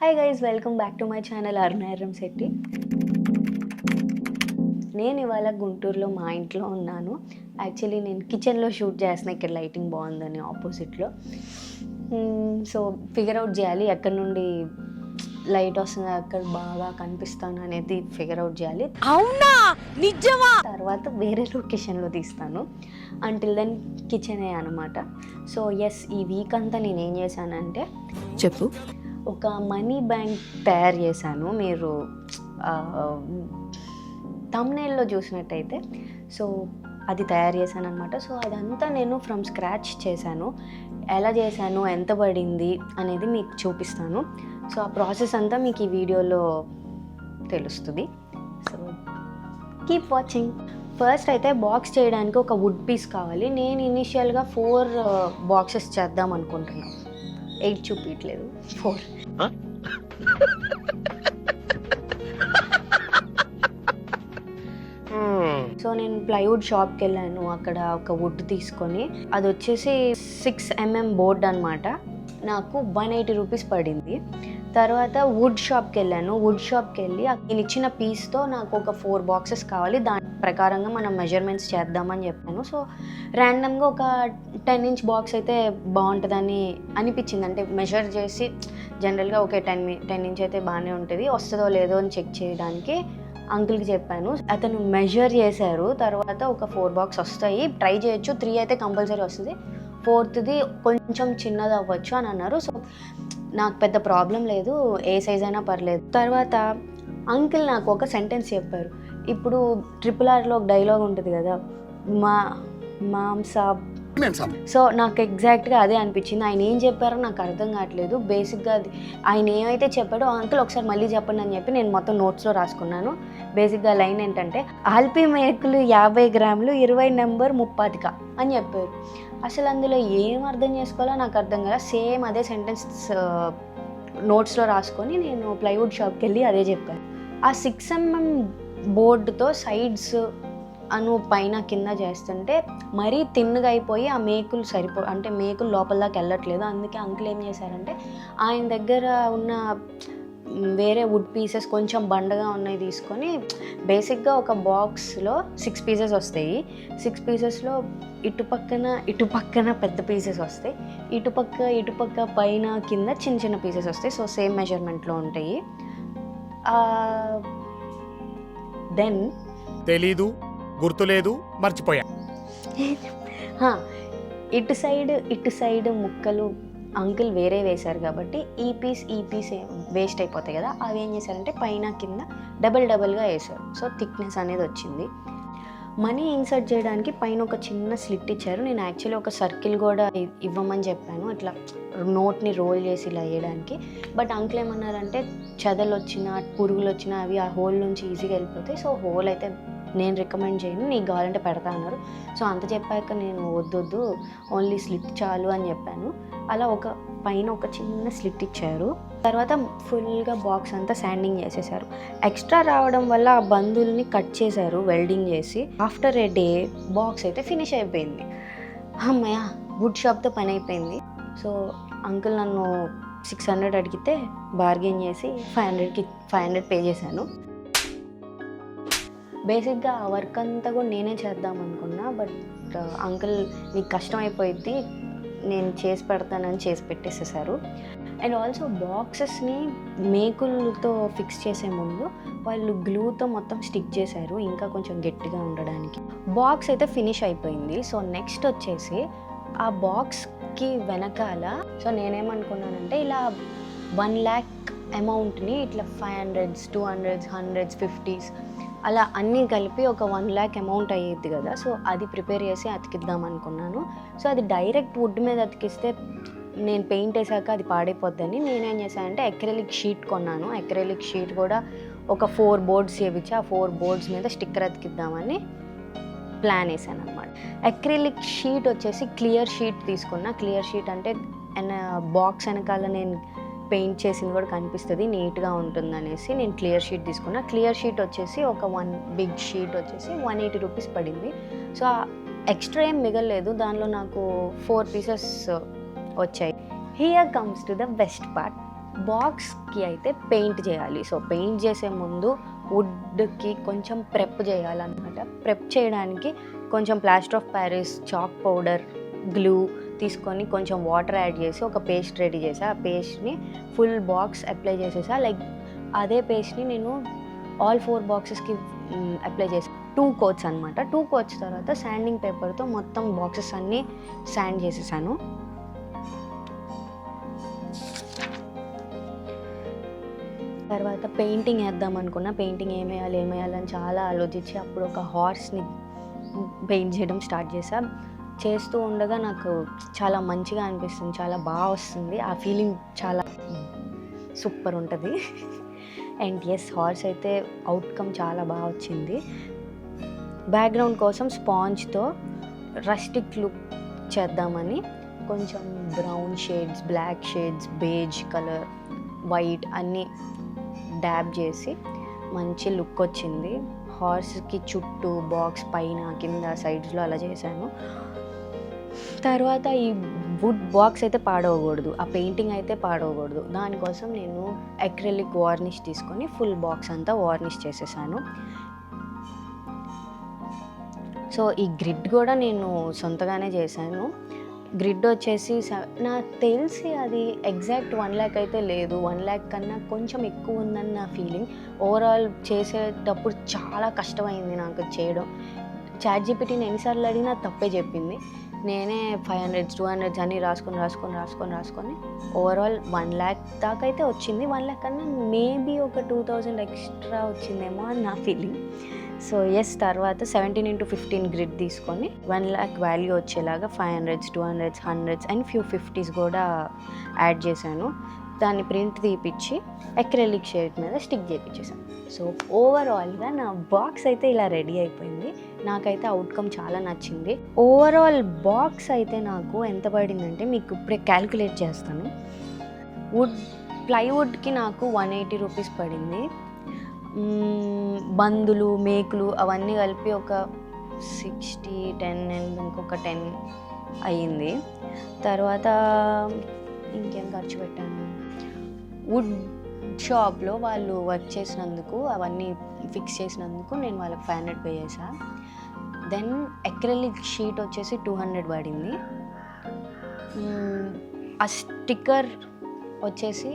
Hi guys, welcome back to my channel Arunaram Shetty. నేను ఇవాళ గుంటూరులో మా ఇంట్లో ఉన్నాను. యాక్చువల్లీ నేను కిచెన్లో షూట్ చేస్తున్నా, ఇక్కడ లైటింగ్ బాగుందని ఆపోజిట్లో. సో ఫిగర్ అవుట్ చేయాలి ఎక్కడి నుండి లైట్ వస్తుంది, అక్కడ బాగా కనిపిస్తాను అనేది ఫిగర్ అవుట్ చేయాలి. అవునా, నిజమా? తర్వాత వేరే లొకేషన్లో తీస్తాను. అంటిల్ దెన్ కిచెనే అనమాట. సో ఎస్, ఈ వీక్ అంతా నేను ఏం చేశానంటే చెప్పు. ఒక మనీ బ్యాంక్ తయారు చేశాను. మీరు థంబ్నెయిల్లో చూసినట్టయితే సో అది తయారు చేశాను అనమాట. సో అదంతా నేను ఫ్రమ్ స్క్రాచ్ చేశాను. ఎలా చేశాను, ఎంత పడింది అనేది మీకు చూపిస్తాను. సో ఆ ప్రాసెస్ అంతా మీకు ఈ వీడియోలో తెలుస్తుంది. So keep watching. ఫస్ట్ అయితే బాక్స్ చేయడానికి ఒక వుడ్ పీస్ కావాలి. నేను ఇనిషియల్గా 4 బాక్సెస్ చేద్దాం అనుకుంటున్నాను. 8 చూపించట్లేదు, 4. సో నేను ప్లైవుడ్ షాప్కి వెళ్ళాను. అక్కడ ఒక వుడ్ తీసుకొని, అది వచ్చేసి 6mm బోర్డ్ అనమాట. నాకు 180 రూపీస్ పడింది. తర్వాత వుడ్ షాప్కి వెళ్ళాను. వుడ్ షాప్కి వెళ్ళి నేను ఇచ్చిన పీస్తో నాకు ఒక 4 బాక్సెస్ కావాలి, దాని ప్రకారంగా మనం మెజర్మెంట్స్ చేద్దామని చెప్పాను. సో ర్యాండమ్గా ఒక 10 ఇంచ్ బాక్స్ అయితే బాగుంటుందని అనిపించింది. అంటే మెజర్ చేసి జనరల్గా ఓకే 10 ఇంచ్ అయితే బాగానే ఉంటుంది, వస్తుందో లేదో అని చెక్ చేయడానికి అంకుల్కి చెప్పాను. అతను మెజర్ చేశారు. తర్వాత ఒక 4 బాక్స్ వస్తాయి, ట్రై చేయొచ్చు, 3 అయితే కంపల్సరీ వస్తుంది, 4థది కొంచెం చిన్నది అవ్వచ్చు అని అన్నారు. సో నాకు పెద్ద ప్రాబ్లం లేదు, ఏ సైజ్ అయినా పర్లేదు. తర్వాత అంకుల్ నాకు ఒక సెంటెన్స్ చెప్పారు. ఇప్పుడు RRRలో ఒక డైలాగ్ ఉంటుంది కదా, మామ్ సాబ్. సో నాకు ఎగ్జాక్ట్గా అదే అనిపించింది. ఆయన ఏం చెప్పారో నాకు అర్థం కావట్లేదు. బేసిక్గా అది ఆయన ఏమైతే చెప్పాడో, అంకుల్ ఒకసారి మళ్ళీ చెప్పండి అని చెప్పి నేను మొత్తం నోట్స్లో రాసుకున్నాను. బేసిక్గా లైన్ ఏంటంటే, ఆల్పీ మేకులు 50 గ్రాములు 20 నెంబర్ 30 అని చెప్పారు. అసలు అందులో ఏం అర్థం చేసుకోవాలో నాకు అర్థం కదా. సేమ్ అదే సెంటెన్స్ నోట్స్లో రాసుకొని నేను ప్లైవుడ్ షాప్కి వెళ్ళి అదే చెప్పాను. ఆ 6mm బోర్డుతో సైడ్స్ పైన కింద చేస్తుంటే మరీ తిన్నగా అయిపోయి ఆ మేకులు అంటే మేకులు లోపల దాకా వెళ్ళట్లేదు. అందుకే అంకుల్ ఏం చేశారంటే, ఆయన దగ్గర ఉన్న వేరే వుడ్ పీసెస్ కొంచెం బండగా ఉన్నాయి తీసుకొని, బేసిక్గా ఒక బాక్స్లో 6 పీసెస్ వస్తాయి. 6 పీసెస్లో ఇటుపక్కన పెద్ద పీసెస్ వస్తాయి, ఇటుపక్క పైన కింద చిన్న చిన్న పీసెస్ వస్తాయి. సో సేమ్ మెజర్మెంట్లో ఉంటాయి. దెన్ తెలీదు, గుర్తులేదు, మర్చిపోయా. ఇటు సైడ్ ముక్కలు అంకుల్ వేరే వేశారు కాబట్టి ఈ పీస్ వేస్ట్ అయిపోతాయి కదా. అవి ఏం చేశారంటే పైన కింద డబల్గా వేశారు. సో థిక్నెస్ అనేది వచ్చింది. మనీ ఇన్సర్ట్ చేయడానికి పైన ఒక చిన్న స్లిట్ ఇచ్చారు. నేను యాక్చువల్లీ ఒక సర్కిల్ కూడా ఇవ్వమని చెప్పాను, ఇట్లా నోట్ని రోల్ చేసి ఇలా వేయడానికి. బట్ అంకుల్ ఏమన్నారంటే, చెదలు వచ్చినా పురుగులు వచ్చినా అవి ఆ హోల్ నుంచి ఈజీగా వెళ్ళిపోతాయి. సో హోల్ అయితే నేను రికమెండ్ చేయను, నీకు కావాలంటే పెడతా అన్నారు. సో అంత చెప్పాక నేను వద్దొద్దు, ఓన్లీ స్లిట్ చాలు అని చెప్పాను. అలా పైన ఒక చిన్న స్లిట్ ఇచ్చారు. తర్వాత ఫుల్గా బాక్స్ అంతా శాండింగ్ చేసేసారు. ఎక్స్ట్రా రావడం వల్ల ఆ బందుల్ని కట్ చేశారు వెల్డింగ్ చేసి. ఆఫ్టర్ ఏ డే బాక్స్ అయితే ఫినిష్ అయిపోయింది. అమ్మయ్య, వుడ్ షాప్తో పని అయిపోయింది. సో అంకుల్ నన్ను 600 అడిగితే బార్గెన్ చేసి 500 పే చేశాను. బేసిక్గా ఆ వర్క్ అంతా కూడా నేనే చేద్దాం అనుకున్నా. బట్ అంకుల్ నీకు కష్టం అయిపోయింది, నేను చేసి పెడతానని చేసి పెట్టేసేసారు. అండ్ ఆల్సో బాక్సెస్ని మేకులతో ఫిక్స్ చేసే ముందు వాళ్ళు గ్లూతో మొత్తం స్టిక్ చేశారు, ఇంకా కొంచెం గట్టిగా ఉండడానికి. బాక్స్ అయితే ఫినిష్ అయిపోయింది. సో నెక్స్ట్ వచ్చేసి ఆ బాక్స్కి వెనకాల, సో నేనేమనుకున్నానంటే ఇలా 1 lakh అమౌంట్ని ఇట్లా 500s 200s 100s 50s అలా అన్నీ కలిపి ఒక 1 lakh అమౌంట్ అయ్యేది కదా. సో అది ప్రిపేర్ చేసి అతికిద్దాం అనుకున్నాను. సో అది డైరెక్ట్ వుడ్ మీద అతికిస్తే నేను పెయింట్ వేసాక అది పాడైపోద్దని నేనేం చేశానంటే అక్రిలిక్ షీట్ కొన్నాను. అక్రిలిక్ షీట్ కూడా ఒక 4 బోర్డ్స్ చేయించి ఆ 4 బోర్డ్స్ మీద స్టిక్కర్ అతికిద్దామని ప్లాన్ వేసాను అనమాట. అక్రిలిక్ షీట్ వచ్చేసి క్లియర్ షీట్ తీసుకున్నా. క్లియర్ షీట్ అంటే బాక్స్ వెనకాల నేను పెయింట్ చేసింది కూడా కనిపిస్తుంది, నీట్గా ఉంటుంది అనేసి నేను క్లియర్ షీట్ తీసుకున్నా. క్లియర్ షీట్ వచ్చేసి ఒక 1 బిగ్ షీట్ వచ్చేసి 180 రూపీస్ పడింది. సో ఎక్స్ట్రా ఏం మిగలలేదు, దానిలో నాకు 4 పీసెస్ వచ్చాయి. Here comes to the best part. బాక్స్కి అయితే పెయింట్ చేయాలి. సో పెయింట్ చేసే ముందు వుడ్కి కొంచెం ప్రెప్ చేయాలన్నమాట. ప్రెప్ చేయడానికి కొంచెం plaster of Paris, chalk powder, glue తీసుకొని కొంచెం వాటర్ యాడ్ చేసి ఒక పేస్ట్ రెడీ చేసా. ఆ పేస్ట్ని ఫుల్ బాక్స్ అప్లై చేసేసా. లైక్ అదే పేస్ట్ని నేను ఆల్ 4 బాక్సెస్కి అప్లై చేసాను. 2 కోట్స్ అనమాట. 2 కోట్స్ తర్వాత శాండింగ్ పేపర్తో మొత్తం బాక్సెస్ అన్నీ శాండ్ చేసేసాను. తర్వాత పెయింటింగ్ వేద్దాం అనుకున్నా. పెయింటింగ్ ఏమేయాలని చాలా ఆలోచించి అప్పుడు ఒక హార్స్ని పెయింట్ చేయడం స్టార్ట్ చేశా. చేస్తూ ఉండగా నాకు చాలా మంచిగా అనిపిస్తుంది, చాలా బాగా వస్తుంది. ఆ ఫీలింగ్ చాలా సూపర్ ఉంటుంది. అండ్ ఎస్, హార్స్ అయితే అవుట్కమ్ చాలా బాగా వచ్చింది. బ్యాక్గ్రౌండ్ కోసం స్పాంజ్తో రస్టిక్ లుక్ చేద్దామని కొంచెం brown shades, black shades, beige colour, white అన్నీ డ్యాబ్ చేసి మంచి లుక్ వచ్చింది. హార్స్కి చుట్టూ బాక్స్ పైన కింద సైడ్స్లో అలా చేశాను. తర్వాత ఈ వుడ్ బాక్స్ అయితే పాడవకూడదు, ఆ పెయింటింగ్ అయితే పాడవకూడదు. దానికోసం నేను అక్రిలిక్ వార్నిష్ తీసుకొని ఫుల్ బాక్స్ అంతా వార్నిష్ చేసేసాను. సో ఈ గ్రిడ్ కూడా నేను సొంతగానే చేశాను. గ్రిడ్ వచ్చేసి నాకు తెలిసి అది ఎగ్జాక్ట్ 1 lakh అయితే లేదు, 1 lakh కన్నా కొంచెం ఎక్కువ ఉందని నా ఫీలింగ్. ఓవరాల్ చేసేటప్పుడు చాలా కష్టమైంది నాకు చేయడం. ChatGPTని ఎన్నిసార్లు అడిగినా తప్పే చెప్పింది. నేనే 500 200 అని రాసుకొని ఓవరాల్ 1 lakh దాకా అయితే వచ్చింది. 1 lakh కన్నా మేబీ ఒక 2000 ఎక్స్ట్రా వచ్చిందేమో అని నా ఫీలింగ్. సో ఎస్, తర్వాత 17x15 గ్రిడ్ తీసుకొని 1 lakh వాల్యూ వచ్చేలాగా 500s 200s 100s and few 50s కూడా యాడ్ చేశాను. దాన్ని ప్రింట్ తీపిచ్చి అక్రిలిక్ షేడ్ మీద స్టిక్ చేయించేసాను. సో ఓవరాల్గా నా బాక్స్ అయితే ఇలా రెడీ అయిపోయింది. నాకైతే అవుట్కమ్ చాలా నచ్చింది. ఓవరాల్ బాక్స్ అయితే నాకు ఎంత పడిందంటే మీకు ఇప్పుడే క్యాల్కులేట్ చేస్తాను. ప్లైవుడ్కి నాకు 180 రూపీస్ పడింది. బందులు, మేకులు అవన్నీ కలిపి ఒక 60, 10 అండ్ ఇంకొక 10 అయ్యింది. తర్వాత ఇంకేం ఖర్చు పెట్టాను, వుడ్ షాప్లో వాళ్ళు వర్క్ చేసినందుకు, అవన్నీ ఫిక్స్ చేసినందుకు నేను వాళ్ళకి 500 పే చేసా. దెన్ అక్రిలిక్ షీట్ వచ్చేసి 200 పడింది. ఆ స్టిక్కర్ వచ్చేసి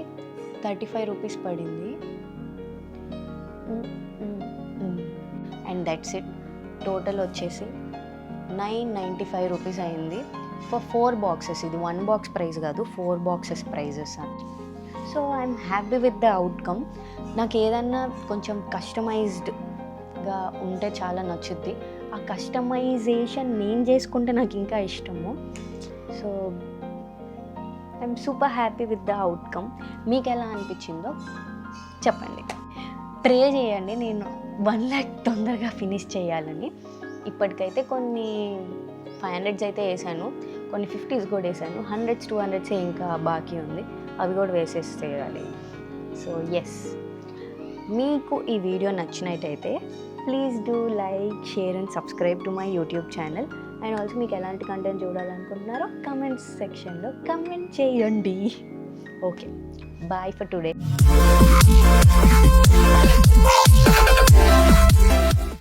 35 రూపీస్ పడింది. And that's it. టోటల్ వచ్చేసి 995 రూపీస్ అయింది ఫర్ 4 బాక్సెస్. ఇది 1 బాక్స్ ప్రైస్ కాదు, 4 boxes prizes. So I'm happy with the outcome. నాకు ఏదన్నా కొంచెం కస్టమైజ్డ్గా ఉంటే చాలా నచ్చుద్ది. ఆ కస్టమైజేషన్ నేను చేసుకుంటే నాకు ఇంకా ఇష్టము. So I'm super happy with the outcome. మీకు ఎలా అనిపించిందో చెప్పండి. ప్రే చేయండి నేను 1 lakh తొందరగా ఫినిష్ చేయాలని. ఇప్పటికైతే కొన్ని 500s అయితే వేసాను, కొన్ని 50s కూడా వేసాను, 100s 200s ఇంకా బాకీ ఉంది, అవి కూడా వేసేసేయాలి. సో ఎస్, మీకు ఈ వీడియో నచ్చినట్టయితే please do like, share and subscribe to my YouTube channel. And also మీకు ఎలాంటి కంటెంట్ చూడాలనుకుంటున్నారో కమెంట్స్ సెక్షన్లో కమెంట్ చేయండి. Okay, bye for today.